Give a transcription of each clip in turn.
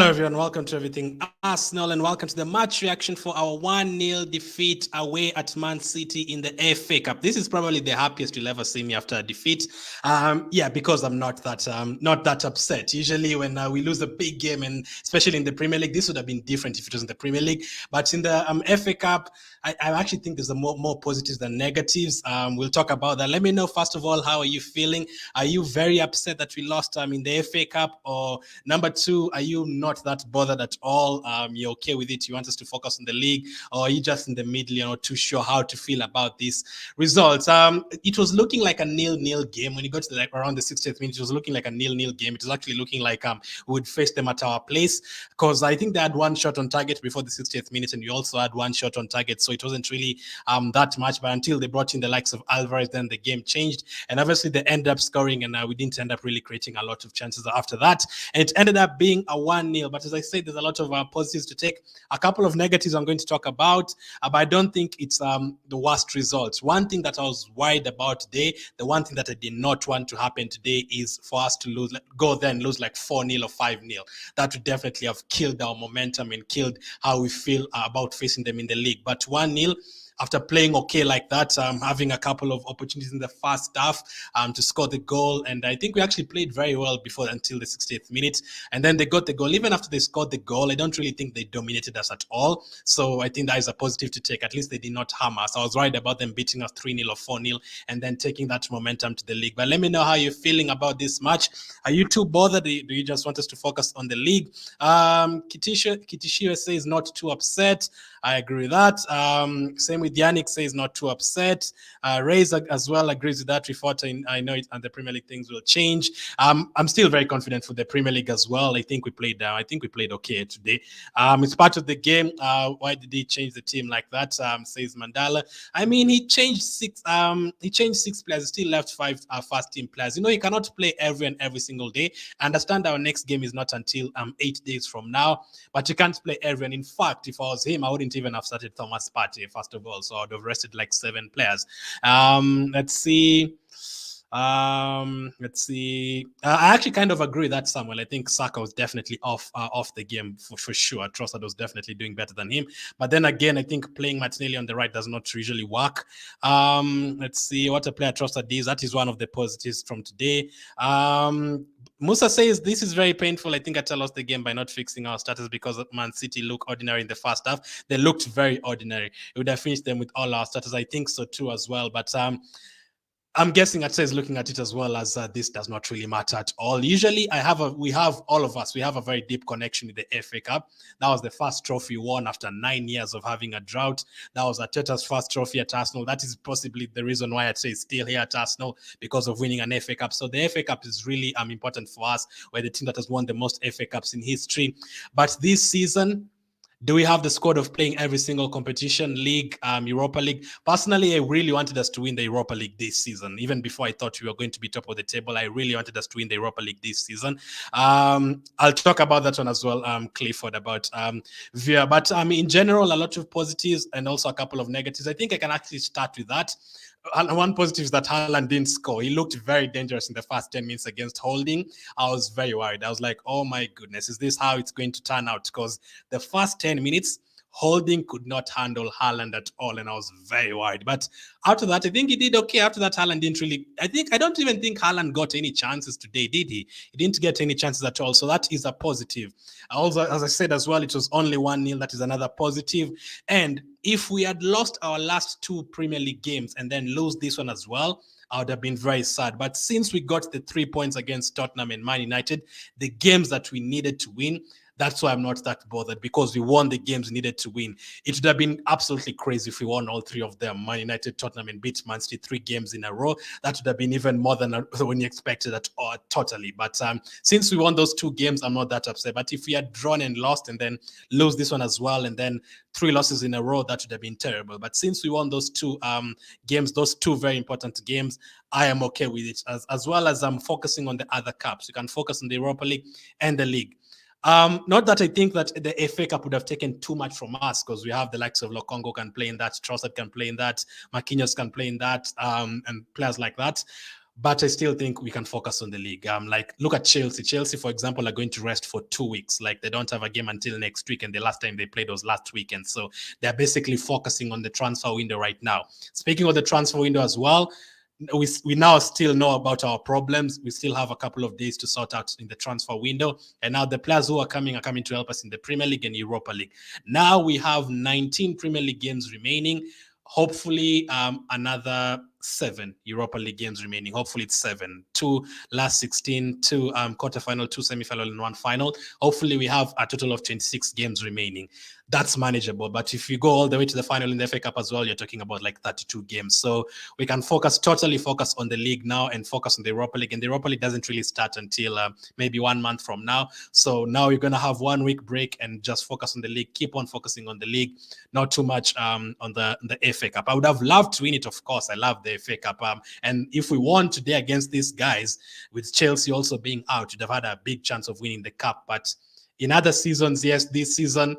Hello, everyone. Welcome to Everything Arsenal, and welcome to the match reaction for our 1-0 defeat away at Man City in the FA Cup. This is probably the happiest you'll ever see me after a defeat. Because I'm not that upset. Usually, when we lose a big game, and especially in the Premier League, this would have been different if it was in the Premier League. But in the FA Cup, I actually think there's more positives than negatives. We'll talk about that. Let me know first of all, how are you feeling? Are you very upset that we lost in the FA Cup, or number two, are you not that bothered at all? You're okay with it? You want us to focus on the league, or are you just in the middle? You're not too sure how to feel about these results. It was looking like a nil-nil game when you got to around the 60th minute. It was looking like a nil-nil game. It was actually looking like we would face them at our place, because I think they had one shot on target before the 60th minute, and we also had one shot on target. So it wasn't really that much. But until they brought in the likes of Alvarez, then the game changed, and obviously they ended up scoring, and we didn't end up really creating a lot of chances after that. And it ended up being a 1-0. But as I said, there's a lot of positives to take. A couple of negatives I'm going to talk about, but I don't think it's the worst results. One thing that I was worried about today, the one thing that I did not want to happen today, is for us to lose like 4-0 or 5-0. That would definitely have killed our momentum and killed how we feel about facing them in the league. But 1-0, after playing okay like that, having a couple of opportunities in the first half to score the goal. And I think we actually played very well before until the 60th minute. And then they got the goal. Even after they scored the goal, I don't really think they dominated us at all. So I think that is a positive to take. At least they did not harm us. I was worried about them beating us 3-0 or 4-0 and then taking that momentum to the league. But let me know how you're feeling about this match. Are you too bothered? Do you just want us to focus on the league? Kitishio says not too upset. I agree with that. Same with Yannick, says not too upset. Reyes as well agrees with that. We thought I know it, and the Premier League things will change. I'm still very confident for the Premier League as well. I think we played okay today. It's part of the game. Why did he change the team like that? Says Mandala. I mean, he changed six. He changed six players. He still left five first team players. You know, he cannot play every single day. I understand our next game is not until 8 days from now, but you can't play everyone. In fact, if I was him, I wouldn't even have started Thomas Partey first of all. So I would have rested like 7 players. Let's see. I actually kind of agree with that, Samuel. I think Saka was definitely off the game for sure. Trossard was definitely doing better than him. But then again, I think playing Martinelli on the right does not usually work. Let's see what a player Trossard is. That is one of the positives from today. Musa says this is very painful. I think Atal lost the game by not fixing our status because Man City look ordinary in the first half. They looked very ordinary. It would have finished them with all our status. I think so too as well. But I'm guessing Atse is looking at it as well as this does not really matter at all. Usually, we have a very deep connection with the FA Cup. That was the first trophy won after 9 years of having a drought. That was Arteta's first trophy at Arsenal. That is possibly the reason why Atse is still here at Arsenal, because of winning an FA Cup. So the FA Cup is really important for us. We're the team that has won the most FA Cups in history. But this season, do we have the squad of playing every single competition, league, Europa League? Personally, I really wanted us to win the Europa League this season. Even before I thought we were going to be top of the table, I really wanted us to win the Europa League this season. I'll talk about that one as well, Clifford, about Via. But in general, a lot of positives and also a couple of negatives. I think I can actually start with that. One positive is that Haaland didn't score. He looked very dangerous in the first 10 minutes against Holding. I was very worried. I was like, oh my goodness, is this how it's going to turn out? Because the first 10 minutes, Holding could not handle Haaland at all, and I was very worried. But after that, I think he did okay. After that, Haaland didn't really... I don't even think Haaland got any chances today, did he? He didn't get any chances at all, so that is a positive. Also, as I said as well, it was only 1-0. That is another positive. And if we had lost our last 2 Premier League games and then lose this one as well, I would have been very sad. But since we got the 3 points against Tottenham and Man United, the games that we needed to win, that's why I'm not that bothered, because we won the games we needed to win. It would have been absolutely crazy if we won all 3 of them, Man United, Tottenham, and beat Man City 3 games in a row. That would have been even more than when you expected at all, totally. But since we won those 2 games, I'm not that upset. But if we had drawn and lost and then lose this one as well, and then 3 losses in a row, that would have been terrible. But since we won those 2 games, those 2 very important games, I am okay with it, as well as I'm focusing on the other cups. You can focus on the Europa League and the league. Not that I think that the FA Cup would have taken too much from us, because we have the likes of Lokongo can play in that, Trossard can play in that, Marquinhos can play in that, and players like that. but I still think we can focus on the league. Like look at Chelsea. Chelsea, for example, are going to rest for 2 weeks. Like they don't have a game until next week, and the last time they played was last weekend. So they're basically focusing on the transfer window right now. Speaking of the transfer window as well, we now still know about our problems. We still have a couple of days to sort out in the transfer window. And now the players who are coming to help us in the Premier League and Europa League. Now we have 19 Premier League games remaining. Hopefully, another 7 Europa League games remaining. Hopefully, it's 7. 2 last 16, 2 quarterfinal, 2 semi-final, and 1 final. Hopefully, we have a total of 26 games remaining. That's manageable. But if you go all the way to the final in the FA Cup as well, you're talking about like 32 games. So we can totally focus on the league now and focus on the Europa League. And the Europa League doesn't really start until maybe 1 month from now. So now you're going to have 1 week break and just focus on the league. Keep on focusing on the league, not too much on the FA Cup. I would have loved to win it, of course. I love the FA Cup. And if we won today against these guys, with Chelsea also being out, you'd have had a big chance of winning the cup. But in other seasons, yes, this season,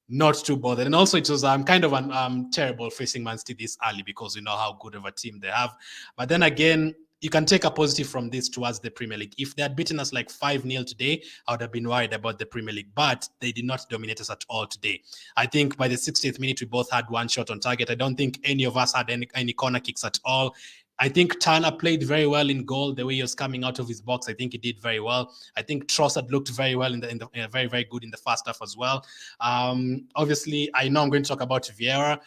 not too bothered. And also it was kind of terrible facing Man City this early because we know how good of a team they have. But then again, you can take a positive from this towards the Premier League. If they had beaten us like 5-0 today, I would have been worried about the Premier League. But they did not dominate us at all today. I think by the 60th minute, we both had 1 shot on target. I don't think any of us had any corner kicks at all. I think Turner played very well in goal. The way he was coming out of his box, I think he did very well. I think Trossard looked very well in the very, very good in the first half as well. Obviously, I know I'm going to talk about Vieira.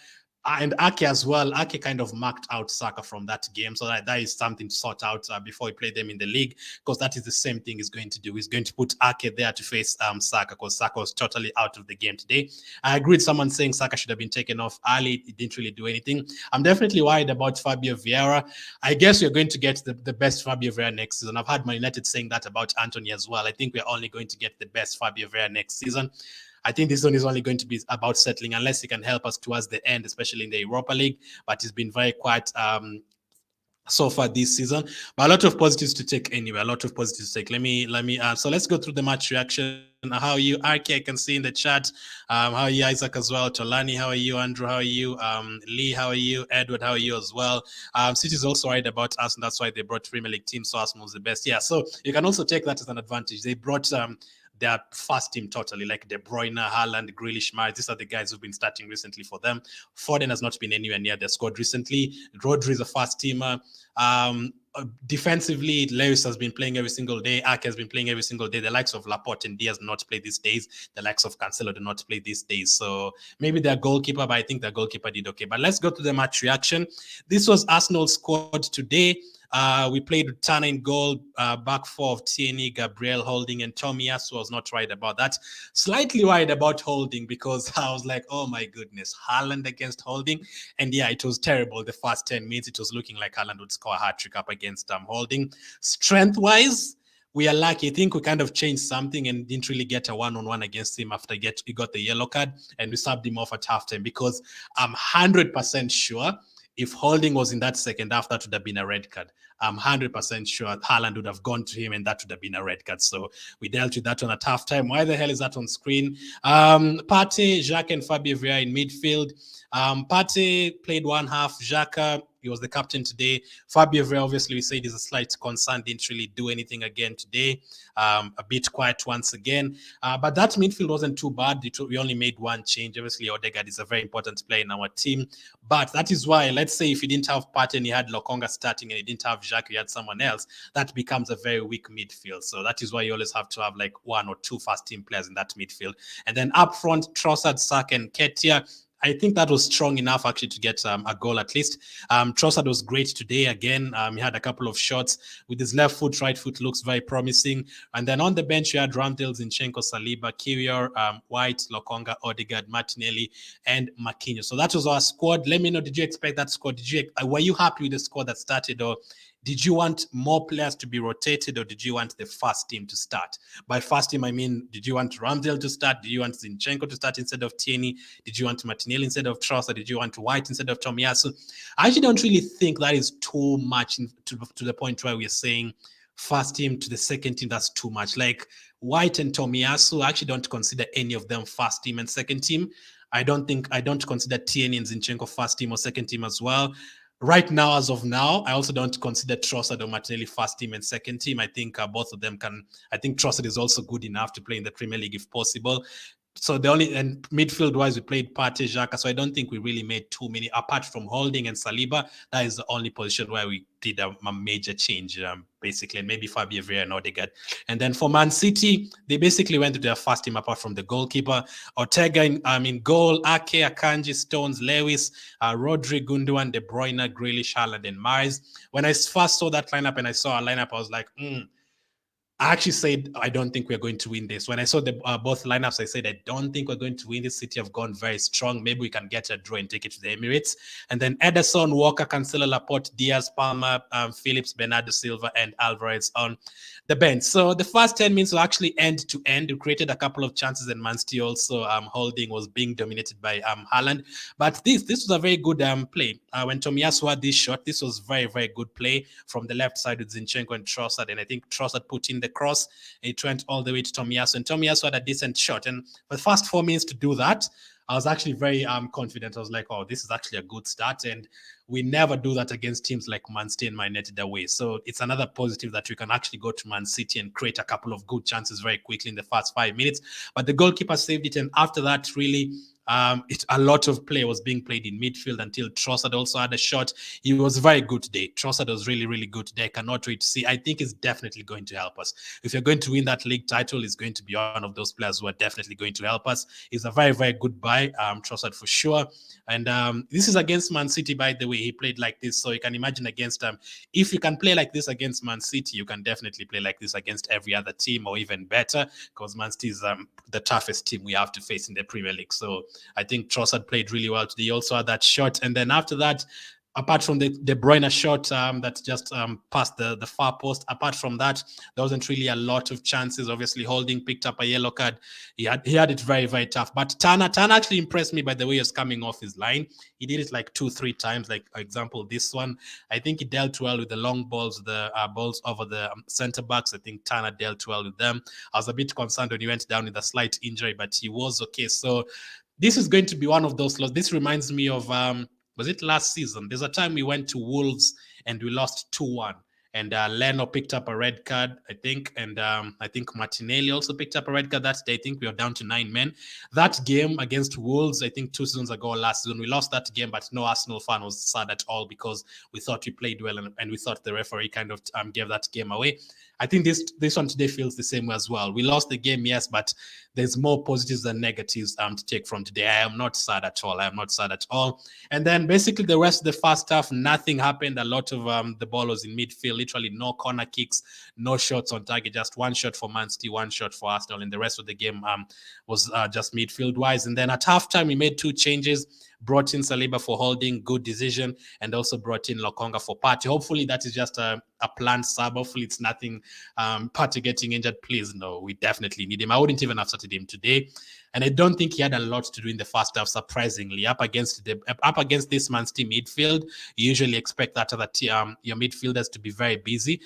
And Ake as well. Ake kind of marked out Saka from that game. So that is something to sort out before he played them in the league, because that is the same thing he's going to do. He's going to put Ake there to face Saka, because Saka was totally out of the game today. I agree with someone saying Saka should have been taken off early. He didn't really do anything. I'm definitely worried about Fabio Vieira. I guess you're going to get the best Fabio Vieira next season. I've had Man United saying that about Anthony as well. I think we're only going to get the best Fabio Vieira next season. I think this one is only going to be about settling, unless he can help us towards the end, especially in the Europa League. But he's been very quiet so far this season. But a lot of positives to take anyway. A lot of positives to take. So let's go through the match reaction. How are you, RK? I can see in the chat. How are you, Isaac, as well? Tolani, how are you? Andrew, how are you? Lee, how are you? Edward, how are you as well? City is also right about us, and that's why they brought Premier League team, so Arsenal's the best. Yeah, so you can also take that as an advantage. They brought their first team totally, like De Bruyne, Haaland, Grealish, Mahrez. These are the guys who've been starting recently for them. Foden has not been anywhere near their squad recently. Rodri is a first teamer. Defensively, Lewis has been playing every single day. Ake has been playing every single day. The likes of Laporte and Diaz do not play these days. The likes of Cancelo do not play these days. So maybe their goalkeeper, but I think their goalkeeper did okay. But let's go to the match reaction. This was Arsenal's squad today. We played with Turner in goal, back 4 of Tierney, Gabriel, Holding, and Tomiyasu. I was not right about that. Slightly worried about Holding, because I was like, oh my goodness, Haaland against Holding. And yeah, it was terrible. The first 10 minutes, it was looking like Haaland would score a hat-trick up against Holding. Strength-wise, we are lucky. I think we kind of changed something and didn't really get a one-on-one against him after he got the yellow card, and we subbed him off at halftime, because I'm 100% sure if Holding was in that second half, that would have been a red card. I'm 100% sure Haaland would have gone to him, and that would have been a red card. So we dealt with that one at halftime. Why the hell is that on screen? Partey, Xhaka, and Fabio Vieira in midfield. Partey played one half. Xhaka, he was the captain today. Fabio Vieira, obviously, we said is a slight concern. Didn't really do anything again today. A bit quiet once again. But that midfield wasn't too bad. We only made one change. Obviously, Odegaard is a very important player in our team. But that is why, let's say if you didn't have Partey and you had Lokonga starting, and you didn't have Xhaka, you had someone else, that becomes a very weak midfield. So that is why you always have to have like 1 or 2 first-team players in that midfield. And then up front, Trossard, Saka, and Nketiah. I think that was strong enough actually to get a goal at least. Trossard was great today again. He had a couple of shots with his left foot, right foot looks very promising. And then on the bench, you had Ramsdale, Zinchenko, Saliba, Kiwior, White, Lokonga, Odegaard, Martinelli, and Marquinhos. So that was our squad. Let me know, did you expect that squad? Were you happy with the squad that started, or did you want more players to be rotated, or did you want the first team to start? By first team, I mean, did you want Ramsdale to start? Did you want Zinchenko to start instead of Tierney? Did you want Martinelli instead of Trossard? Did you want White instead of Tomiyasu? I actually don't really think that is too much to the point where we're saying first team to the second team. That's too much. Like White and Tomiyasu, I actually don't consider any of them first team and second team. I don't consider Tierney and Zinchenko first team or second team as well. right now, as of now, I also don't consider Trossard or Martinelli first team and second team. I think both of them can. I think Trossard is also good enough to play in the Premier League if possible. So the only, and midfield wise, we played Partey, Xhaka. So I don't think we really made too many apart from Holding and Saliba. That is the only position where we did a major change, basically, and maybe Fabio Vieira and Odegaard. And then for Man City, they basically went to their first team apart from the goalkeeper. Ortega in goal, Ake, Akanji, Stones, Lewis, Rodri, Gundogan, De Bruyne, Grealish, Haaland, and Mahrez. When I first saw that lineup and I saw a lineup, I was like, I actually said I don't think we're going to win this. When I saw the both lineups, I said I don't think we're going to win this. City have gone very strong. Maybe we can get a draw and take it to the Emirates. And then Ederson, Walker, Cancelo, Laporte, Diaz, Palmer, Phillips, Bernardo Silva, and Alvarez on the bench. So the first 10 minutes were actually end to end. We created a couple of chances, and Man City also Holding was being dominated by Haaland. But this was a very good play. When Tomiyasu had this shot, this was very, very good play from the left side with Zinchenko and Trossard. And I think Trossard put in the cross. It went all the way to Tomiyasu, and Tomiyasu had a decent shot. And for the first 4 minutes to do that, I was actually very confident. I was like, oh, this is actually a good start. And we never do that against teams like Man City and Man United away. So it's another positive that we can actually go to Man City and create a couple of good chances very quickly in the first 5 minutes. But the goalkeeper saved it. And after that, really, a lot of play was being played in midfield until Trossard also had a shot. He was very good today. Trossard was really, really good today. I cannot wait to see. I think it's definitely going to help us. If you're going to win that league title, it's going to be one of those players who are definitely going to help us. He's a very, very good buy, Trossard for sure. And this is against Man City, by the way. He played like this. So you can imagine against if you can play like this against Man City, you can definitely play like this against every other team, or even better, because Man City is the toughest team we have to face in the Premier League. So I think Trossard played really well today. He also had that shot. And then after that, apart from the De Bruyne shot that just passed the far post, apart from that, there wasn't really a lot of chances. Obviously, Holding picked up a yellow card. He had it very, very tough. But Tana actually impressed me by the way he was coming off his line. He did it like 2-3 times. Like, for example, this one, I think he dealt well with the long balls, the balls over the center backs. I think Tana dealt well with them. I was a bit concerned when he went down with a slight injury, but he was okay. So this is going to be one of those losses. This reminds me of was it last season? There's a time we went to Wolves and we lost 2-1. And Leno picked up a red card, I think. And I think Martinelli also picked up a red card that day. I think we were down to 9 men. That game against Wolves, I think 2 seasons ago, last season, we lost that game, but no Arsenal fan was sad at all because we thought we played well and we thought the referee kind of gave that game away. I think this one today feels the same way as well. We lost the game, yes, but there's more positives than negatives to take from today. I am not sad at all. I am not sad at all. And then basically the rest of the first half, nothing happened. A lot of the ball was in midfield, literally no corner kicks, no shots on target, just one shot for Man City, one shot for Arsenal. And the rest of the game was just midfield-wise. And then at halftime, we made 2 changes. Brought in Saliba for Holding, good decision, and also brought in Lokonga for Partey. Hopefully that is just a planned sub. Hopefully it's nothing Partey getting injured. Please, no, we definitely need him. I wouldn't even have started him today. And I don't think he had a lot to do in the first half, surprisingly. Up against this Man City midfield, you usually expect that your midfielders to be very busy.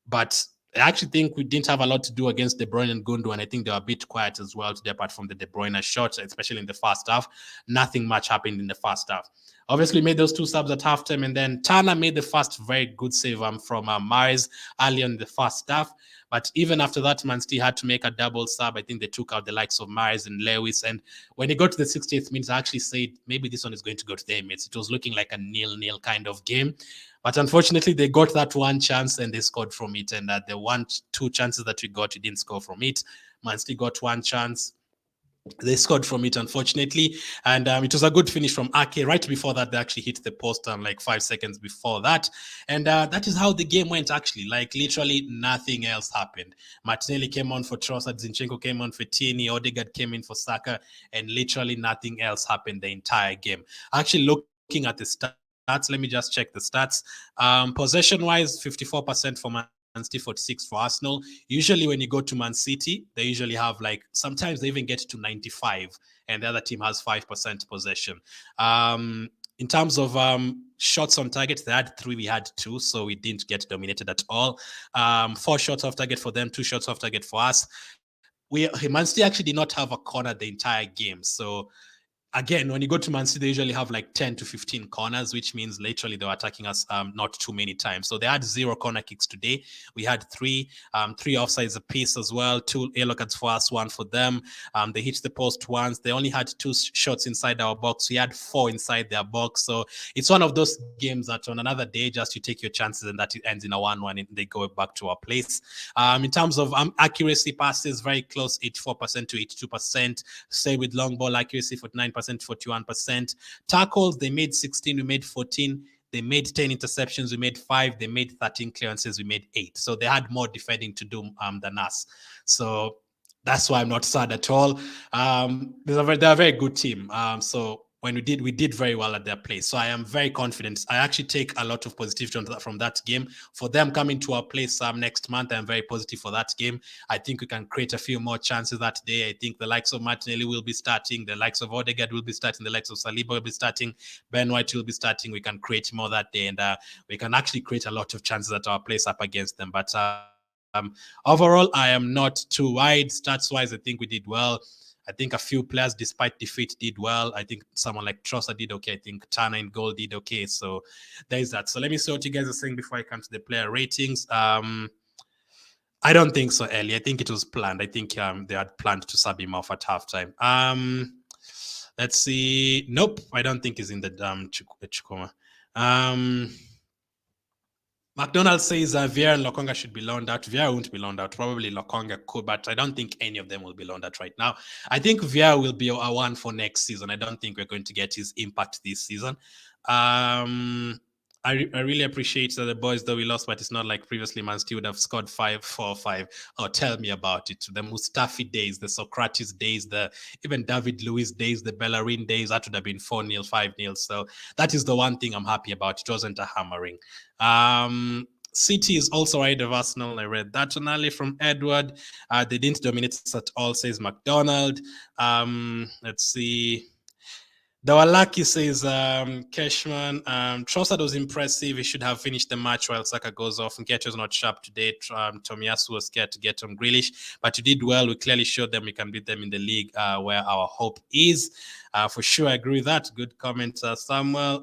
But I actually think we didn't have a lot to do against De Bruyne and Gundogan, and I think they were a bit quiet as well today, apart from the De Bruyne shots, especially in the first half. Nothing much happened in the first half. Obviously, made those 2 subs at halftime, and then Tana made the first very good save from Mahrez early in the first half. But even after that, Man City had to make a double sub. I think they took out the likes of Mahrez and Lewis. And when it got to the 60th minute, I actually said maybe this one is going to go to the Emirates. It was looking like a 0-0 kind of game. But unfortunately, they got that one chance and they scored from it. And the 1-2 chances that we got, we didn't score from it. Man City got one chance. They scored from it, unfortunately. And it was a good finish from Ake. Right before that, they actually hit the post like 5 seconds before that. And that is how the game went, actually. Like, literally nothing else happened. Martinelli came on for Trossard. Zinchenko came on for Tierney. Odegaard came in for Saka. And literally nothing else happened the entire game. Actually, looking at the stats, let me just check the stats. Possession-wise, 54% for Man City, 46 for Arsenal. Usually when you go to Man City, they usually have sometimes they even get to 95 and the other team has 5% possession. In terms of shots on target, they had 3, we had 2, so we didn't get dominated at all. 4 shots off target for them, 2 shots off target for us. Man City actually did not have a corner the entire game, so again, when you go to Man City, they usually have like 10 to 15 corners, which means literally they were attacking us not too many times. So they had 0 corner kicks today. We had 3 offsides apiece as well, 2 yellow cards for us, 1 for them. They hit the post once. They only had 2 shots inside our box. We had 4 inside their box. So it's one of those games that on another day, just you take your chances and that it ends in a 1-1 and they go back to our place. In terms of accuracy, passes very close, 84% to 82%. Same with long ball accuracy, 49%, 41%. Tackles, they made 16, we made 14. They made 10 interceptions, we made 5. They made 13 clearances, we made 8. So they had more defending to do than us. So that's why I'm not sad at all. They're a very good team. So when we did very well at their place. So I am very confident. I actually take a lot of positivity from that game. For them coming to our place next month, I'm very positive for that game. I think we can create a few more chances that day. I think the likes of Martinelli will be starting. The likes of Odegaard will be starting. The likes of Saliba will be starting. Ben White will be starting. We can create more that day. And we can actually create a lot of chances at our place up against them. But overall, I am not too wide. Stats-wise, I think we did well. I think a few players, despite defeat, did well. I think someone like Trossard did okay. I think Turner in goal did okay. So there's that. So let me see what you guys are saying before I come to the player ratings. I don't think so, Ellie. I think it was planned. I think they had planned to sub him off at halftime. Let's see. Nope, I don't think he's in the Chukuma. McDonald says Vieira and Lokonga should be loaned out. Vieira won't be loaned out. Probably Lokonga could, but I don't think any of them will be loaned out right now. I think Vieira will be a one for next season. I don't think we're going to get his impact this season. I really appreciate that the boys that we lost, but it's not like previously Man City would have scored 5-4-5. Oh, tell me about it. The Mustafi days, the Socrates days, the even David Luiz days, the Bellerin days, that would have been 4-0, 5-0. So that is the one thing I'm happy about. It wasn't a hammering. City is also ahead of Arsenal. I read that one early from Edward. They didn't dominate us at all, says McDonald. Let's see. Dawalaki says Cashman, Trossard was impressive. He should have finished the match while Saka goes off. Nketiah was not sharp today. Tomiyasu was scared to get on Grealish, but you did well. We clearly showed them we can beat them in the league where our hope is. For sure, I agree with that. Good comment, Samuel.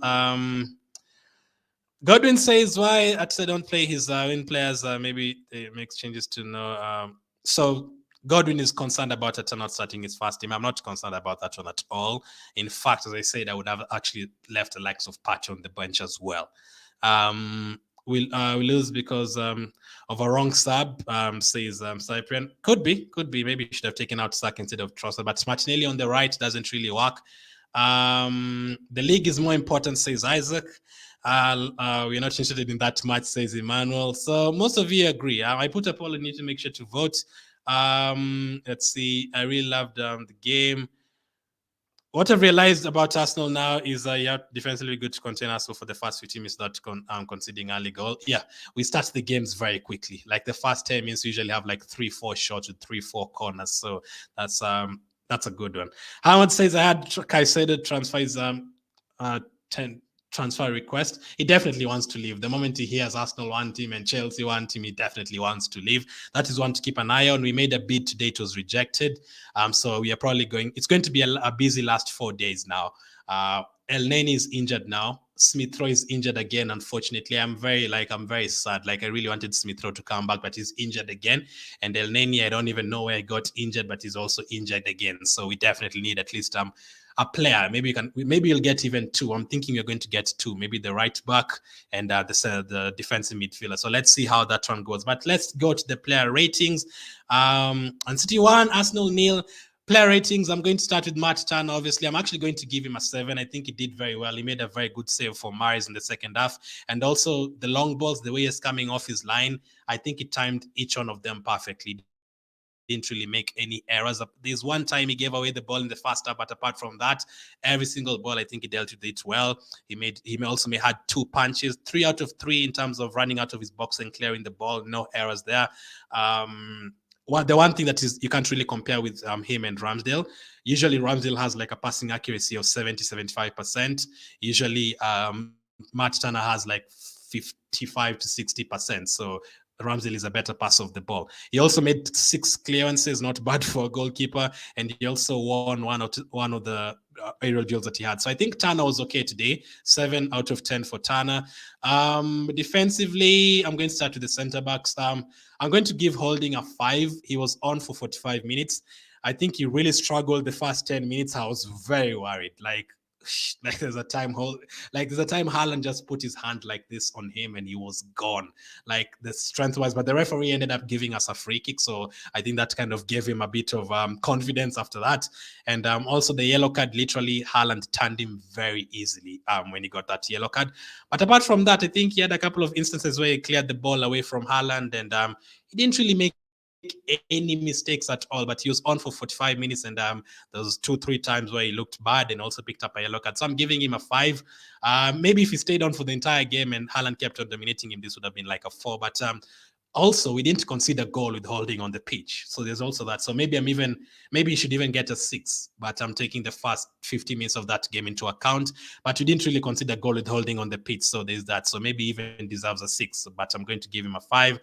Godwin says why Ateta don't play his win players. Maybe they make changes to know. So Godwin is concerned about Ateta not starting his first team. I'm not concerned about that one at all. In fact, as I said, I would have actually left the likes of Patch on the bench as well. We lose because of a wrong sub, says Cyprian. Could be. Maybe you should have taken out Saka instead of Trossard. But Martinelli on the right doesn't really work. The league is more important, says Isaac. We're not interested in that much, says Emmanuel. So most of you agree. I put a poll and you need to make sure to vote. Let's see. I really loved the game. What I've realized about Arsenal now is you're defensively good to contain Arsenal for the first 15 minutes, not conceding early goal. Yeah, we start the games very quickly. Like the first 10 minutes, we usually have like 3-4 shots with 3-4 corners. So that's a good one. Howard says I had Caicedo transfer his 10 transfer request. He definitely wants to leave. The moment he hears Arsenal want him and Chelsea want him, he definitely wants to leave. That is one to keep an eye on. We made a bid today, it was rejected. So we are probably it's going to be a busy last 4 days now. El Neni is injured now. Smith Rowe is injured again, unfortunately. I'm very sad. Like I really wanted Smith Rowe to come back, but he's injured again. And El Neni, I don't even know where he got injured, but he's also injured again. So we definitely need at least a player. Maybe you'll get even 2. I'm thinking we're going to get 2. Maybe the right back and the defensive midfielder. So let's see how that one goes. But let's go to the player ratings. And City 1, Arsenal 0. Player ratings, I'm going to start with Matt Turner. Obviously, I'm actually going to give him a 7. I think he did very well. He made a very good save for Mahrez in the second half. And also the long balls, the way he's coming off his line, I think he timed each one of them perfectly. Didn't really make any errors. There's one time he gave away the ball in the first half, but apart from that, every single ball, I think he dealt with it well. He also had 2 punches, 3 out of 3 in terms of running out of his box and clearing the ball. No errors there. The one thing that is you can't really compare with him and Ramsdale. Usually Ramsdale has like a passing accuracy of 70-75%. Usually Matt Turner has like 55 to 60%. So Ramsdale is a better passer of the ball. He also made 6 clearances, not bad for a goalkeeper, and he also won one of the aerial duels that he had. So I think Turner was okay today. 7 out of 10 for Turner. Defensively, I'm going to start with the centre backs. I'm going to give Holding a 5. He was on for 45 minutes. I think he really struggled the first 10 minutes. I was very worried. There's a time Haaland just put his hand like this on him and he was gone, like the strength wise. But the referee ended up giving us a free kick, so I think that kind of gave him a bit of confidence after that. And also the yellow card, literally Haaland turned him very easily when he got that yellow card. But apart from that, I think he had a couple of instances where he cleared the ball away from Haaland, and he didn't really make any mistakes at all, but he was on for 45 minutes, and there was 2-3 times where he looked bad and also picked up a yellow card. So I'm giving him a 5. Maybe if he stayed on for the entire game and Haaland kept on dominating him, this would have been like a 4. But also, we didn't concede a goal with Holding on the pitch, so there's also that. So maybe he should even get a 6. But I'm taking the first 50 minutes of that game into account. But we didn't really concede a goal with Holding on the pitch, so there's that. So maybe even deserves a 6. But I'm going to give him a 5.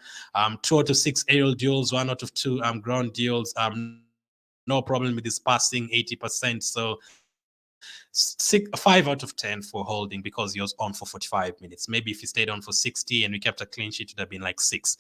2 out of 6 aerial duels, 1 out of 2 ground duels. No problem with his passing, 80%. So 5 out of 10 for Holding because he was on for 45 minutes. Maybe if he stayed on for 60 and we kept a clean sheet, it would have been like 6.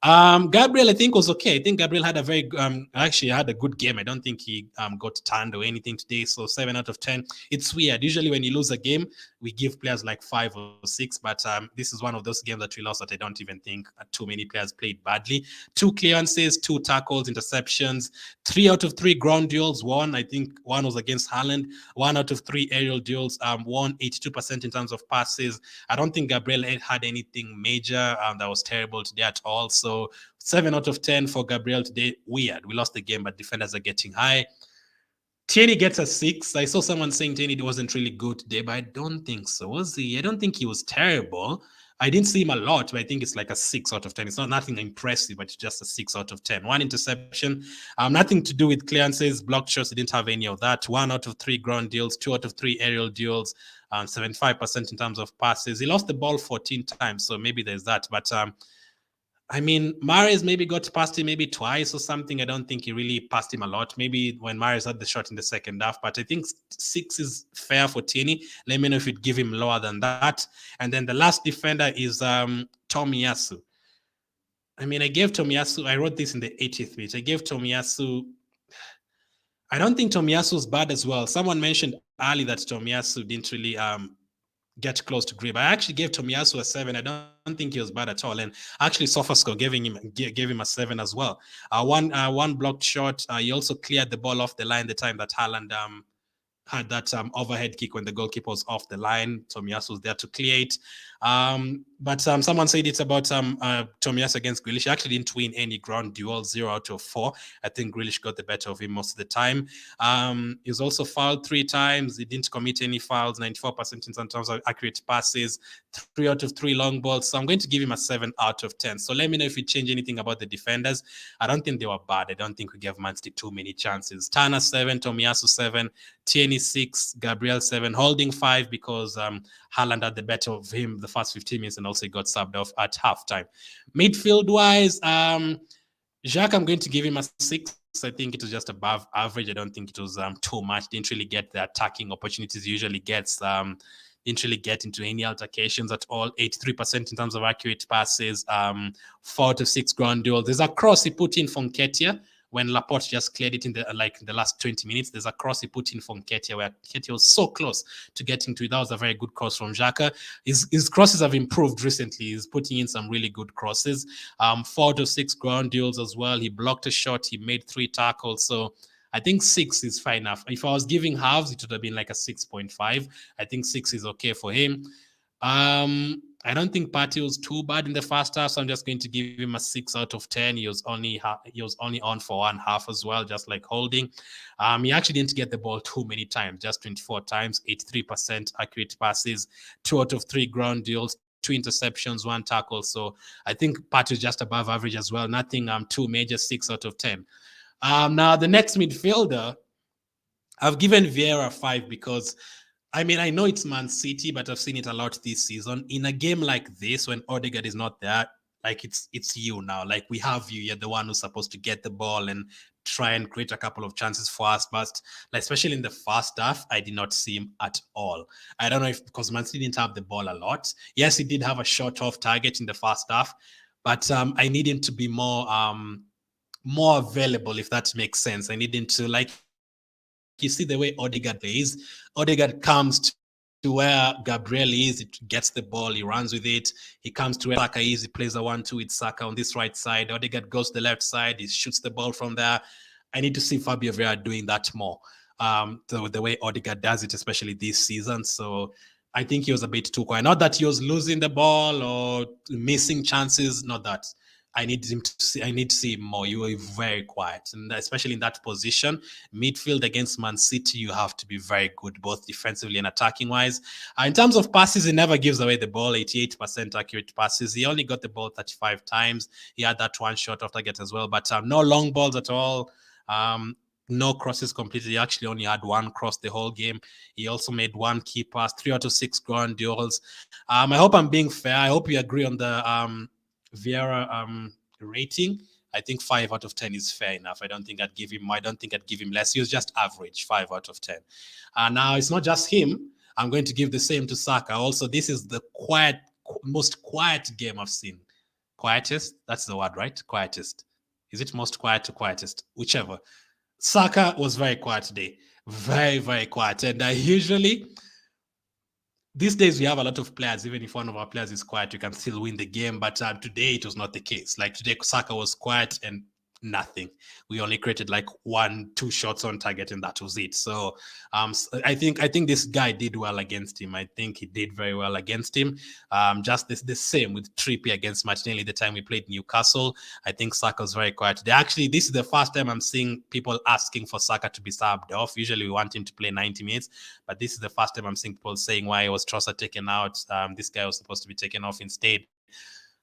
Gabriel, I think, was okay. I think Gabriel had a actually had a good game. I don't think he got turned or anything today. So 7 out of 10. It's weird. Usually when you lose a game, we give players like 5 or 6. But this is one of those games that we lost that I don't even think too many players played badly. 2 clearances, 2 tackles, interceptions, 3 out of 3 ground duels. 1, I think 1 was against Haaland. 1 out of 3 aerial duels. 82% in terms of passes. I don't think Gabriel had anything major that was terrible today at all. So 7 out of 10 for Gabriel today. Weird. We lost the game, but defenders are getting high. Tierney gets a 6. I saw someone saying Tierney wasn't really good today, but I don't think so. Was he? I don't think he was terrible. I didn't see him a lot, but I think it's like a 6 out of 10. It's not nothing impressive, but it's just a 6 out of 10. 1 interception, nothing to do with clearances, blocked shots. He didn't have any of that. 1 out of 3 ground deals, 2 out of 3 aerial duels, 75% in terms of passes. He lost the ball 14 times, so maybe there's that. But I mean, Mahrez maybe got past him maybe twice or something. I don't think he really passed him a lot. Maybe when Mahrez had the shot in the second half, but I think 6 is fair for Tierney. Let me know if you'd give him lower than that. And then the last defender is Tomiyasu. I mean, I gave Tomiyasu, I wrote this in the 80th minute. I gave Tomiyasu, I don't think Tomiyasu was bad as well. Someone mentioned early that Tomiyasu didn't really get close to grip. I actually gave Tomiyasu a 7. I don't think he was bad at all. And actually, SofaScore gave him a 7 as well. One blocked shot. He also cleared the ball off the line the time that Haaland had that overhead kick when the goalkeeper was off the line. Tomiyasu was there to clear it. But someone said it's about Tomiyasu against Grealish. He actually didn't win any ground duel, 0 out of 4. I think Grealish got the better of him most of the time. He was also fouled 3 times. He didn't commit any fouls, 94% in terms of accurate passes, 3 out of 3 long balls. So I'm going to give him a 7 out of 10. So let me know if you change anything about the defenders. I don't think they were bad. I don't think we gave Man City too many chances. Turner 7, Tomiyasu 7, Tierney 6, Gabriel 7, Holding 5 because Haaland had the better of him the first 15 minutes and also got subbed off at halftime. Midfield-wise, Jacques, I'm going to give him a 6. I think it was just above average. I don't think it was too much. Didn't really get the attacking opportunities he usually gets. Didn't really get into any altercations at all. 83% in terms of accurate passes, 4 to 6 ground duels. There's a cross he put in from Nketiah when Laporte just cleared it in the last 20 minutes. There's a cross he put in from Nketiah where Nketiah was so close to getting to it. That was a very good cross from Xhaka. His crosses have improved recently. He's putting in some really good crosses. 4 to 6 ground duels as well. He blocked a shot. He made 3 tackles. So I think 6 is fine enough. If I was giving halves, it would have been like a 6.5. I think 6 is okay for him. I don't think Partey was too bad in the first half, so I'm just going to give him a 6 out of 10. He was only on for one half as well, just like Holding. He actually didn't get the ball too many times, just 24 times, 83% accurate passes, 2 out of 3 ground duels, 2 interceptions, 1 tackle. So I think Partey is just above average as well. Nothing too major, 6 out of 10. Now the next midfielder, I've given Vieira 5 because I mean, I know it's Man City, but I've seen it a lot this season. In a game like this, when Odegaard is not there, like it's you now. Like we have you. You're the one who's supposed to get the ball and try and create a couple of chances for us, but like, especially in the first half, I did not see him at all. I don't know if because Man City didn't have the ball a lot. Yes, he did have a shot off target in the first half, but I need him to be more available, if that makes sense. I need him to, like, you see the way Odegaard plays. Odegaard comes to where Gabriel is, it gets the ball, he runs with it. He comes to where Saka is, he plays a 1-2 with Saka on this right side. Odegaard goes to the left side, he shoots the ball from there. I need to see Fabio Vieira doing that more. The way Odegaard does it, especially this season. So I think he was a bit too quiet. Not that he was losing the ball or missing chances, not that. I need to see him more. You were very quiet, and especially in that position, midfield against Man City, you have to be very good, both defensively and attacking wise. In terms of passes, he never gives away the ball. 88% accurate passes. He only got the ball 35 times. He had that one shot off target as well, but no long balls at all. No crosses completely. He actually only had one cross the whole game. He also made one key pass, 3 out of 6 ground duels. I hope I'm being fair. I hope you agree on the Vieira rating. I think 5 out of 10 is fair enough. I don't think I'd give him less. He was just average, 5 out of 10. Now it's not just him. I'm going to give the same to Saka. Also, this is the most quiet game I've seen. Quietest? That's the word, right? Quietest. Is it most quiet or quietest? Whichever. Saka was very quiet today. Very, very quiet. And usually, these days we have a lot of players. Even if one of our players is quiet, you can still win the game. But today it was not the case. Like today, Saka was quiet and nothing. We only created like 1-2 shots on target, and that was it. So I think this guy did well against him. I think he did very well against him. Just the same with Trippier against Martinelli the time we played Newcastle. I think Saka was very quiet today. Actually, this is the first time I'm seeing people asking for Saka to be subbed off. Usually we want him to play 90 minutes, but this is the first time I'm seeing people saying why was Trossard taken out. This guy was supposed to be taken off instead.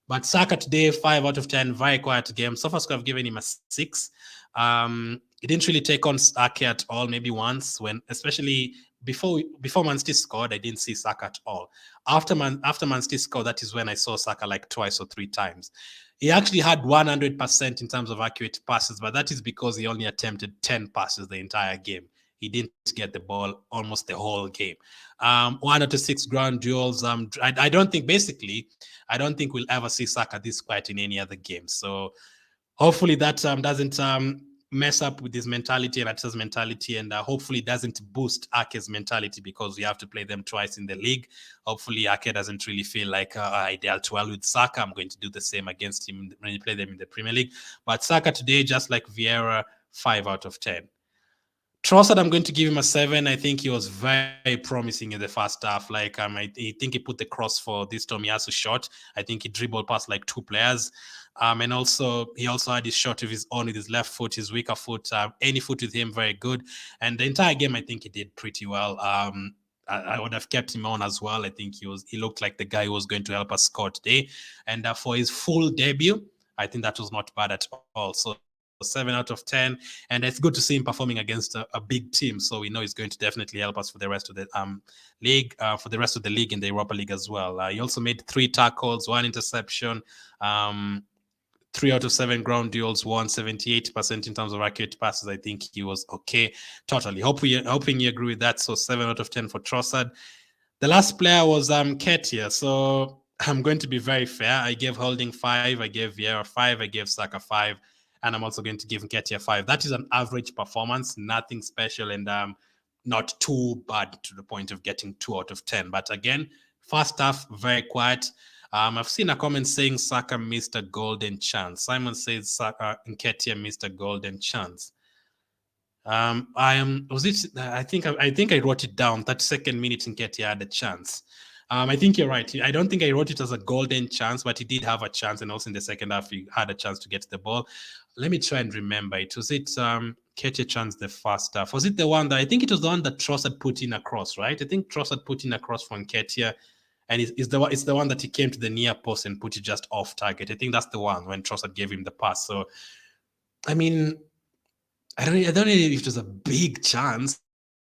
But Saka today, 5 out of 10, very quiet game. SofaScore have given him a 6. He didn't really take on Saka at all, maybe once, especially before Man City scored, I didn't see Saka at all. After Man City scored, that is when I saw Saka like twice or 3 times. He actually had 100% in terms of accurate passes, but that is because he only attempted 10 passes the entire game. He didn't get the ball almost the whole game. 1 out of 6 ground duels. I don't think we'll ever see Saka this quiet in any other game. So hopefully that doesn't mess up with his mentality and Arteta's mentality, and hopefully doesn't boost Ake's mentality, because we have to play them twice in the league. Hopefully Ake doesn't really feel like I dealt well with Saka, I'm going to do the same against him when you play them in the Premier League. But Saka today, just like Vieira, 5 out of 10. Trossard, I'm going to give him a 7. I think he was very promising in the first half. Like, I think he put the cross for this Tomiyasu shot. I think he dribbled past like 2 players. And also, he also had his shot of his own with his left foot, his weaker foot. Any foot with him, very good. And the entire game, I think he did pretty well. I would have kept him on as well. I think he looked like the guy who was going to help us score today. And for his full debut, I think that was not bad at all. So 7 out of 10, and it's good to see him performing against a big team. So we know he's going to definitely help us for the rest of the league, in the Europa League as well. He also made 3 tackles, 1 interception, 3 out of 7 ground duels, 78% in terms of accurate passes. I think he was okay. Totally. Hoping you agree with that. So 7 out of 10 for Trossard. The last player was Nketiah. So I'm going to be very fair. I gave Holding 5, I gave Vieira 5, I gave Saka 5. And I'm also going to give Nketiah 5. That is an average performance, nothing special, and not too bad to the point of getting 2 out of 10. But again, first half, very quiet. I've seen a comment saying Saka missed a golden chance. Simon says Nketiah missed a golden chance. I think I wrote it down. 32nd minute, Nketiah had a chance. I think you're right. I don't think I wrote it as a golden chance, but he did have a chance, and also in the second half, he had a chance to get the ball. Let me try and remember it. Was it Nketiah chance the first half? Was it the one that I think it was the one that Trossard put in across, right? I think Trossard put in across for Nketiah, and it's the one that he came to the near post and put it just off target. I think that's the one when Trossard gave him the pass. So, I mean, I don't know if it was a big chance.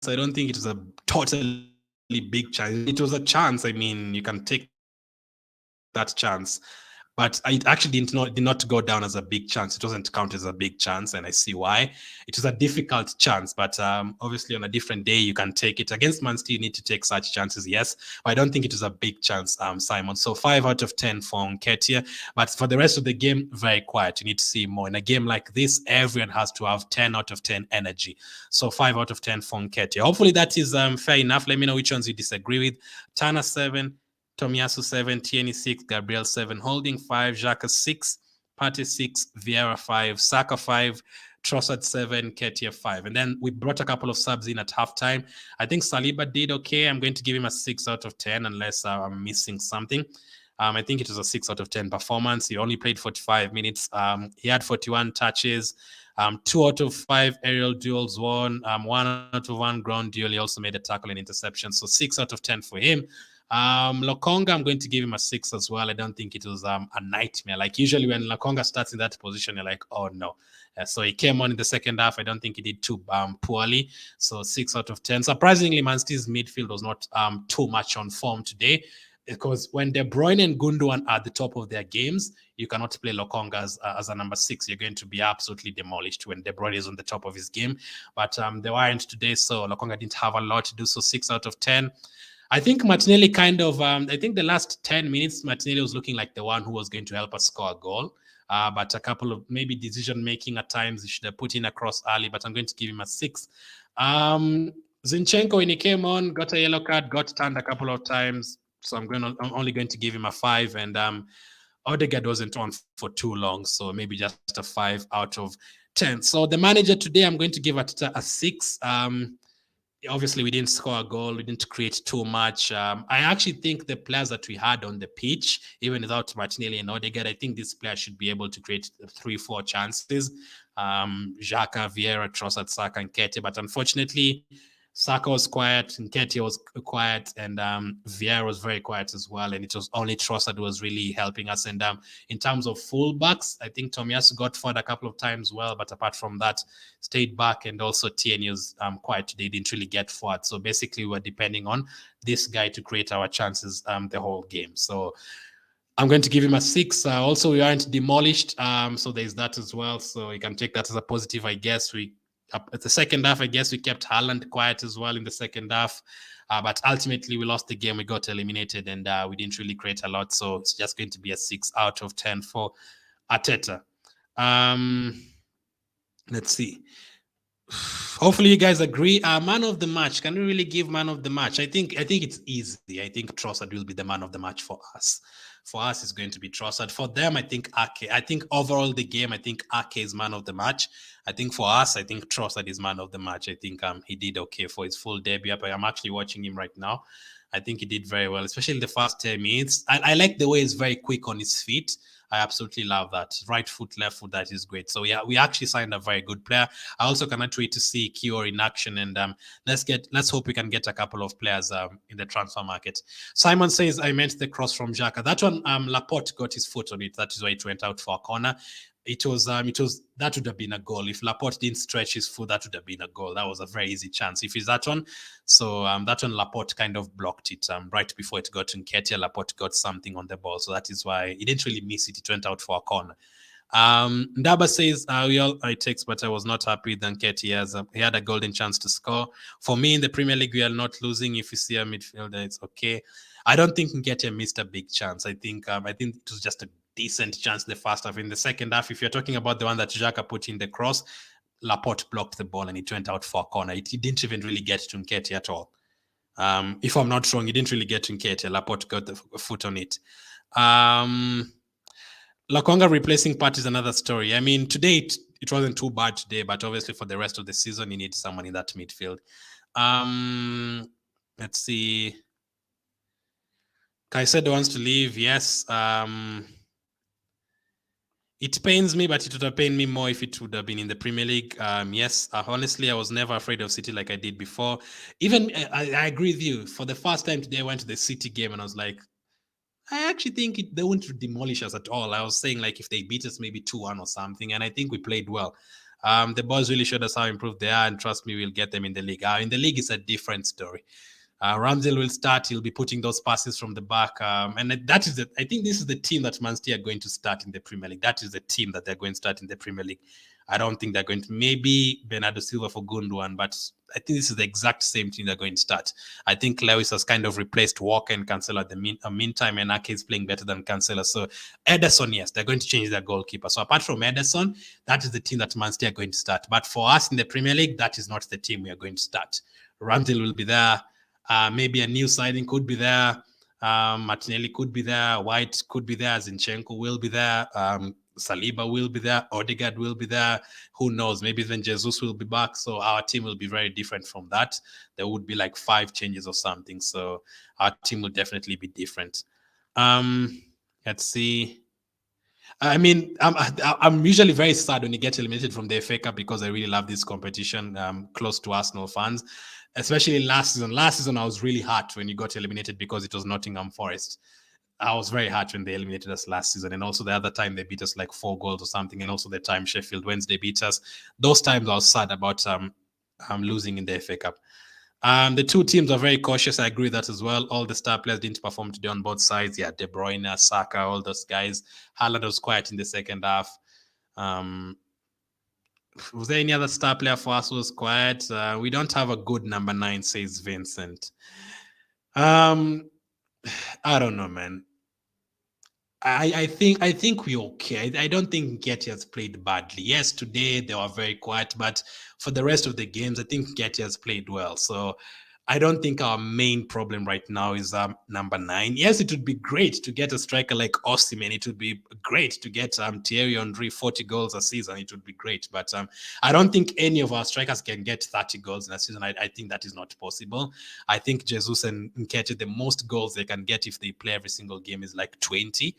I don't think it was a totally big chance. It was a chance. I mean, you can take that chance. but it actually did not go down as a big chance. It wasn't counted as a big chance, and I see why. It was a difficult chance, but obviously on a different day you can take it. Against Man City, you need to take such chances, yes, but I don't think it was a big chance, Simon. So 5 out of 10 for Nketiah, but for the rest of the game, very quiet. You need to see more. In a game like this, everyone has to have 10 out of 10 energy. So 5 out of 10 for Nketiah. Hopefully that is fair enough. Let me know which ones you disagree with. Tana 7, Tomiyasu 7, Tierney 6, Gabriel 7, Holding 5, Xhaka 6, Partey 6, Vieira 5, Saka 5, Trossard 7, Nketiah 5. And then we brought a couple of subs in at halftime. I think Saliba did okay. I'm going to give him a 6 out of 10 unless I'm missing something. I think it was a 6 out of 10 performance. He only played 45 minutes. He had 41 touches, 2 out of 5 aerial duels won, 1 out of 1 ground duel. He also made a tackle and interception. So 6 out of 10 for him. Lokonga, I'm going to give him a 6 as well. I don't think it was a nightmare. Like usually when Lokonga starts in that position, you're like, oh no. So he came on in the second half. I don't think he did too poorly. So 6 out of 10. Surprisingly, Man City's midfield was not too much on form today, because when De Bruyne and Gundogan are at the top of their games, you cannot play Lokonga as a number 6. You're going to be absolutely demolished when De Bruyne is on the top of his game. But they weren't today, so Lokonga didn't have a lot to do. So 6 out of 10. I think Martinelli kind of, I think the last 10 minutes, Martinelli was looking like the one who was going to help us score a goal. But a couple of maybe decision-making at times, he should have put in a cross early, but I'm going to give him a 6. Zinchenko, when he came on, got a yellow card, got turned a couple of times. So I'm only going to give him a 5. And Odegaard wasn't on for too long, so maybe just a 5 out of 10. So the manager today, I'm going to give it a 6. Obviously, we didn't score a goal. We didn't create too much. I actually think the players that we had on the pitch, even without Martinelli and Odegaard, I think these players should be able to create 3-4 chances. Xhaka, Vieira, Trossard, Saka, and Nketiah. But unfortunately, Saka was quiet, Nketiah was quiet, and Vieira was very quiet as well. And it was only Trossard who was really helping us. And in terms of fullbacks, I think Tomiyasu got forward a couple of times well, but apart from that, stayed back. And also Tierney was quiet today, didn't really get forward. So basically, we're depending on this guy to create our chances the whole game. So I'm going to give him a 6. Also, we aren't demolished, so there's that as well. So you can take that as a positive, I guess. At the second half, I guess we kept Haaland quiet as well in the second half. But ultimately, we lost the game. We got eliminated, and we didn't really create a lot. So it's just going to be a 6 out of 10 for Arteta. Let's see. Hopefully you guys agree. Man of the match. Can we really give man of the match? I think it's easy. I think Trossard will be the man of the match for us. For us, it's going to be Trossard. For them, I think Ake. I think overall the game, I think Ake is man of the match. I think for us, I think Trossard is man of the match. I think he did okay for his full debut. I'm actually watching him right now. I think he did very well, especially in the first 10 minutes. I like the way he's very quick on his feet. I absolutely love that. Right foot, left foot, that is great. So yeah, we actually signed a very good player. I also cannot wait to see Kior in action, and let's hope we can get a couple of players in the transfer market. Simon says I meant the cross from Xhaka. That one, Laporte got his foot on it. That is why it went out for a corner. It was that would have been a goal. If Laporte didn't stretch his foot, that would have been a goal. That was a very easy chance. If it's that one, so that one Laporte kind of blocked it right before it got to Nketiah. Laporte got something on the ball, so that is why he didn't really miss it. It went out for a corner. Ndaba says I text, but I was not happy with Nketiah. He had a golden chance to score. For me in the Premier League, we are not losing. If you see a midfielder, it's okay. I don't think Nketiah missed a big chance. I think it was just a decent chance in the first half. In the second half, if you're talking about the one that Xhaka put in the cross, Laporte blocked the ball and it went out for a corner. It didn't even really get to Nketiah at all. If I'm not wrong, it didn't really get to Nketiah. Laporte got the foot on it. Lokonga replacing Partey is another story. I mean, today it wasn't too bad today, but obviously for the rest of the season, you need someone in that midfield. Let's see. Caicedo wants to leave. Yes. It pains me, but it would have pained me more if it would have been in the Premier League. Yes, honestly, I was never afraid of City like I did before. Even I agree with you. For the first time today, I went to the City game and I was like, I actually think they won't demolish us at all. I was saying like if they beat us maybe 2-1 or something, and I think we played well. The boys really showed us how improved they are, and trust me, we'll get them in the league. In the league, it's a different story. Ramsdale will start. He'll be putting those passes from the back. And that is I think this is the team that Man City are going to start in the Premier League. That is the team that they're going to start in the Premier League. I don't think they're going to, maybe Bernardo Silva for Gundogan, but I think this is the exact same team they're going to start. I think Lewis has kind of replaced Walker and Cancelo at the meantime, and Ake is playing better than Cancelo. So Ederson, yes, they're going to change their goalkeeper. So apart from Ederson, that is the team that Man City are going to start. But for us in the Premier League, that is not the team we are going to start. Ramsdale will be there. Maybe a new signing could be there. Martinelli could be there. White could be there. Zinchenko will be there. Saliba will be there. Odegaard will be there. Who knows? Maybe even Jesus will be back. So our team will be very different from that. There would be like 5 changes or something. So our team will definitely be different. Let's see. I mean, I'm usually very sad when you get eliminated from the FA Cup because I really love this competition. Close to Arsenal fans, especially last season. Last season, I was really hurt when you got eliminated because it was Nottingham Forest. I was very hurt when they eliminated us last season. And also the other time they beat us like 4 goals or something. And also the time Sheffield Wednesday beat us. Those times I was sad about losing in the FA Cup. The 2 teams are very cautious. I agree with that as well. All the star players didn't perform today on both sides. Yeah, De Bruyne, Saka, all those guys. Haaland was quiet in the second half. Was there any other star player for us who was quiet? We don't have a good number 9, says Vincent. I don't know, man. I think we're okay. I don't think Nketiah has played badly. Yes, today they were very quiet, but for the rest of the games, I think Nketiah has played well. So I don't think our main problem right now is number 9. Yes, it would be great to get a striker like Osimhen. It would be great to get Thierry Henry 40 goals a season. It would be great. But I don't think any of our strikers can get 30 goals in a season. I think that is not possible. I think Jesus and Nketiah, the most goals they can get if they play every single game is like 20.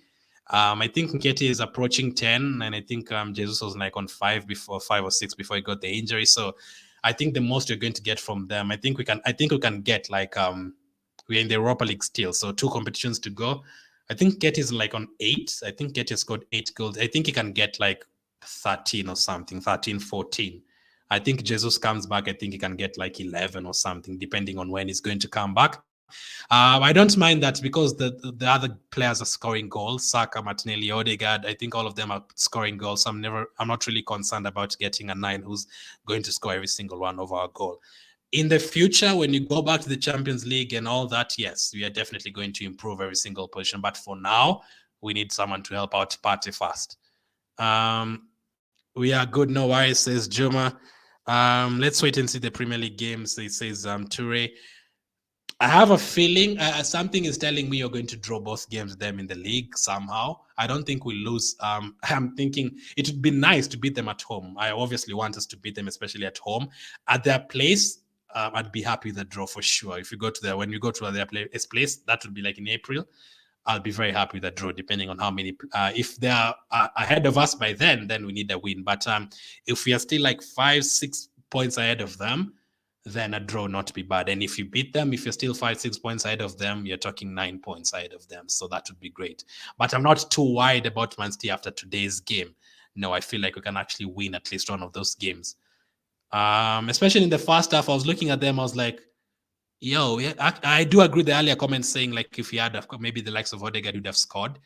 I think Nketiah is approaching 10, and I think Jesus was like on 5 or 6 before he got the injury. So I think the most you're going to get from them, I think we can get like we're in the Europa League still, so 2 competitions to go. I think Nketiah is like on 8. I think Nketiah scored 8 goals. I think he can get like 13 or something, 13, 14. I think Jesus comes back. I think he can get like 11 or something, depending on when he's going to come back. I don't mind that because the other players are scoring goals. Saka, Martinelli, Odegaard. I think all of them are scoring goals. So I'm not really concerned about getting a 9 who's going to score every single one of our goal. In the future, when you go back to the Champions League and all that, yes, we are definitely going to improve every single position. But for now, we need someone to help out Partey fast. We are good, no worries, says Juma. Let's wait and see the Premier League games. It says Toure. I have a feeling something is telling me you're going to draw both games with them in the league somehow. I don't think we'll lose. I'm thinking it would be nice to beat them at home. I obviously want us to beat them, especially at home. At their place, I'd be happy with a draw for sure. If you go to when you go to their place, that would be like in April. I'll be very happy with that draw, depending on how many. If they are ahead of us by then we need a win. But if we are still like 5-6 points ahead of them, then a draw not be bad. And if you beat them, if you're still 5-6 points ahead of them, you're talking 9 points ahead of them. So that would be great. But I'm not too worried about Man City after today's game. No, I feel like we can actually win at least one of those games. Especially in the first half, I was looking at them, I was like, yo, I do agree with the earlier comments saying like if he had maybe the likes of Odegaard would have scored.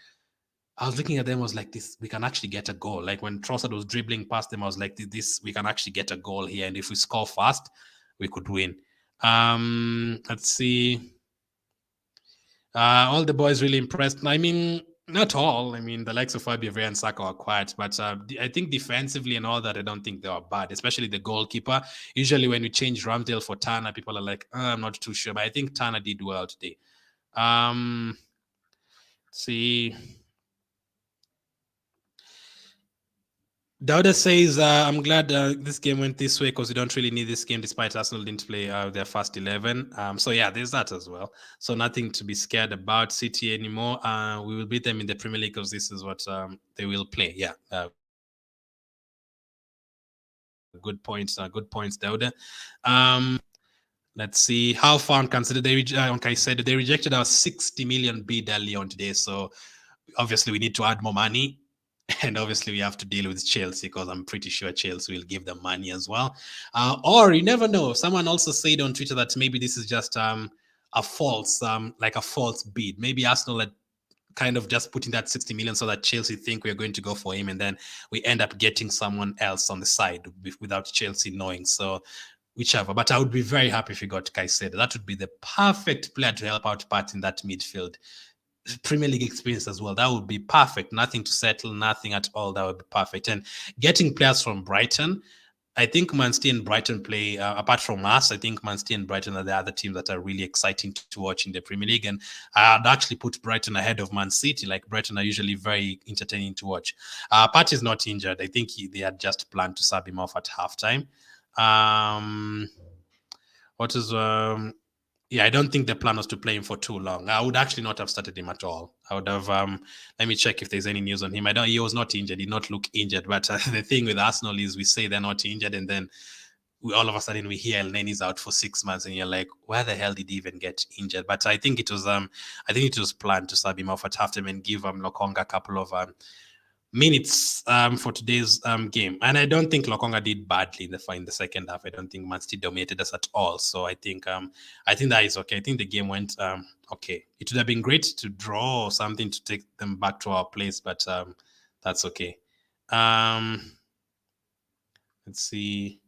I was looking at them, I was like, this, we can actually get a goal. Like when Trossard was dribbling past them, I was like, this, we can actually get a goal here. And if we score fast, we could win. Let's see. All the boys really impressed. I mean, not all. I mean, the likes of Fabio Vieira and Saka are quiet, but I think defensively and all that, I don't think they are bad, especially the goalkeeper. Usually when we change Ramsdale for Turner, people are like, I'm not too sure, but I think Turner did well today. See. Dauda says, I'm glad this game went this way because we don't really need this game despite Arsenal didn't play their first 11. So yeah, there's that as well. So nothing to be scared about City anymore. We will beat them in the Premier League because this is what they will play. Yeah. Good points, Dauda. Let's see how far considered they rejected our 60 million bid early on today. So obviously we need to add more money. And obviously we have to deal with Chelsea because I'm pretty sure Chelsea will give them money as well. Or you never know. Someone also said on Twitter that maybe this is just false bid. Maybe Arsenal had kind of just putting that 60 million so that Chelsea think we're going to go for him, and then we end up getting someone else on the side without Chelsea knowing. So whichever, but I would be very happy if we got Caicedo. That would be the perfect player to help out Pat in that midfield. Premier League experience as well. That would be perfect. Nothing to settle, nothing at all. That would be perfect. And getting players from Brighton, I think Man City and Brighton play, apart from us, I think Man City and Brighton are the other teams that are really exciting to watch in the Premier League. And I'd actually put Brighton ahead of Man City. Like, Brighton are usually very entertaining to watch. Pat is not injured. I think they had just planned to sub him off at halftime. Yeah, I don't think the plan was to play him for too long. I would actually not have started him at all. I would have, let me check if there's any news on him. He was not injured. He did not look injured. But the thing with Arsenal is we say they're not injured, and then all of a sudden we hear El Neni's out for 6 months, and you're like, where the hell did he even get injured? But I think it was planned to sub him off at halftime and give Lokonga a couple of minutes for today's game. And I don't think Lokonga did badly in the second half. I don't think Man City dominated us at all. So I think that is okay. I think the game went okay. It would have been great to draw or something to take them back to our place, but that's okay. Let's see.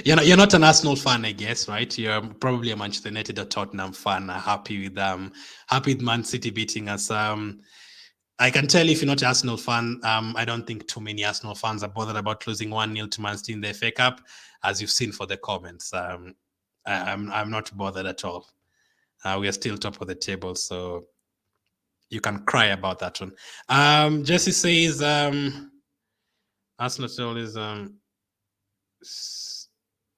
You're not an Arsenal fan, I guess, right? You're probably a Manchester United or Tottenham fan. Happy with Man City beating us. I can tell if you're not an Arsenal fan, I don't think too many Arsenal fans are bothered about losing 1-0 to Man City in the FA Cup, as you've seen for the comments. I'm not bothered at all. We are still top of the table, so you can cry about that one. Jesse says Arsenal still is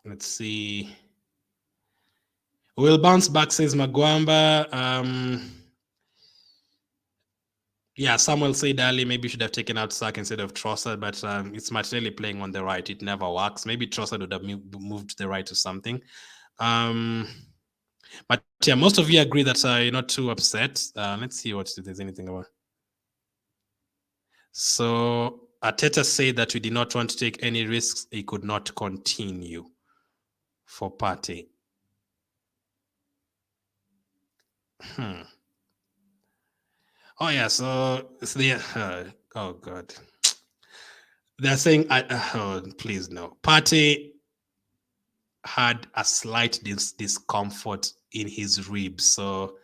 let's see. We'll bounce back, says Magwamba. Yeah, Samuel said early maybe should have taken out Sark instead of Trossard, but it's Martinelli playing on the right. It never works. Maybe Trossard would have moved to the right or something. But yeah, most of you agree that you're not too upset. Let's see if there's anything about. So Arteta said that we did not want to take any risks. He could not continue for Partey. Oh yeah, so it's the oh god, they're saying please no. Partey had a slight discomfort in his ribs, so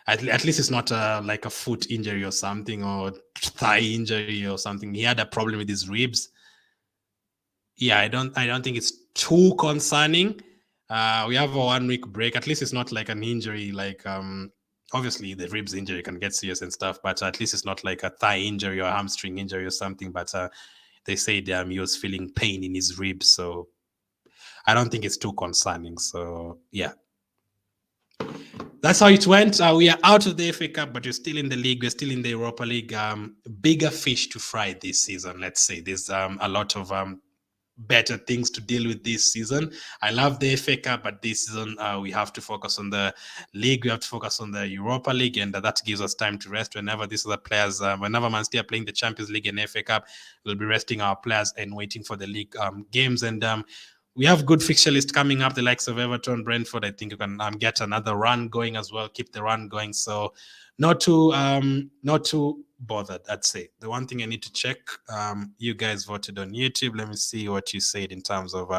at least it's not like a foot injury or something, or thigh injury or something. He had a problem with his ribs. Yeah, I don't think it's too concerning. We have a 1 week break. At least it's not like an injury, like obviously the ribs injury can get serious and stuff, but at least it's not like a thigh injury or a hamstring injury or something. But they said he was feeling pain in his ribs, so I don't think it's too concerning. So yeah, that's how it went. We are out of the FA Cup, but we're still in the league. We're still in the Europa League. Bigger fish to fry this season, let's say. There's a lot of better things to deal with this season. I love the FA Cup, but this season we have to focus on the league. We have to focus on the Europa League, and that gives us time to rest. Whenever these other players, whenever Man City are playing the Champions League and FA Cup, we'll be resting our players and waiting for the league games. And we have good fixture list coming up, the likes of Everton, Brentford. I think you can get another run going as well, keep the run going. So not too bothered, I'd say. The one thing I need to check, you guys voted on YouTube. Let me see what you said in terms of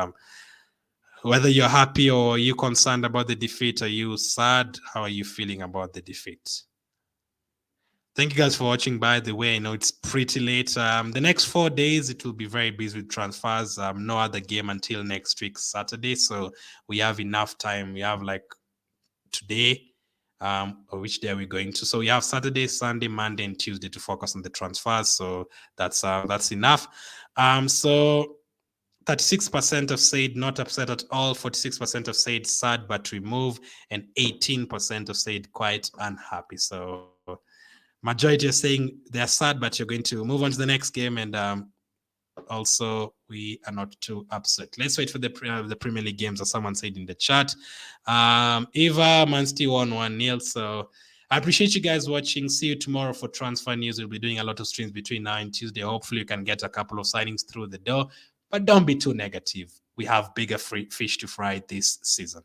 whether you're happy or you concerned about the defeat. Are you sad? How are you feeling about the defeat? Thank you guys for watching. By the way, I know it's pretty late. The next 4 days, it will be very busy with transfers. No other game until next week, Saturday. So we have enough time. We have like today, or which day are we going to? So we have Saturday, Sunday, Monday, and Tuesday to focus on the transfers. So that's enough. So 36% have said not upset at all. 46% have said sad but remove, and 18% have said quite unhappy. So majority are saying they're sad, but you're going to move on to the next game, and also we are not too upset. Let's wait for the Premier League games, as someone said in the chat. Eva, Man City won 1-0. So I appreciate you guys watching. See you tomorrow for transfer news. We'll be doing a lot of streams between now and Tuesday. Hopefully you can get a couple of signings through the door. but don't be too negative. We have bigger fish to fry this season.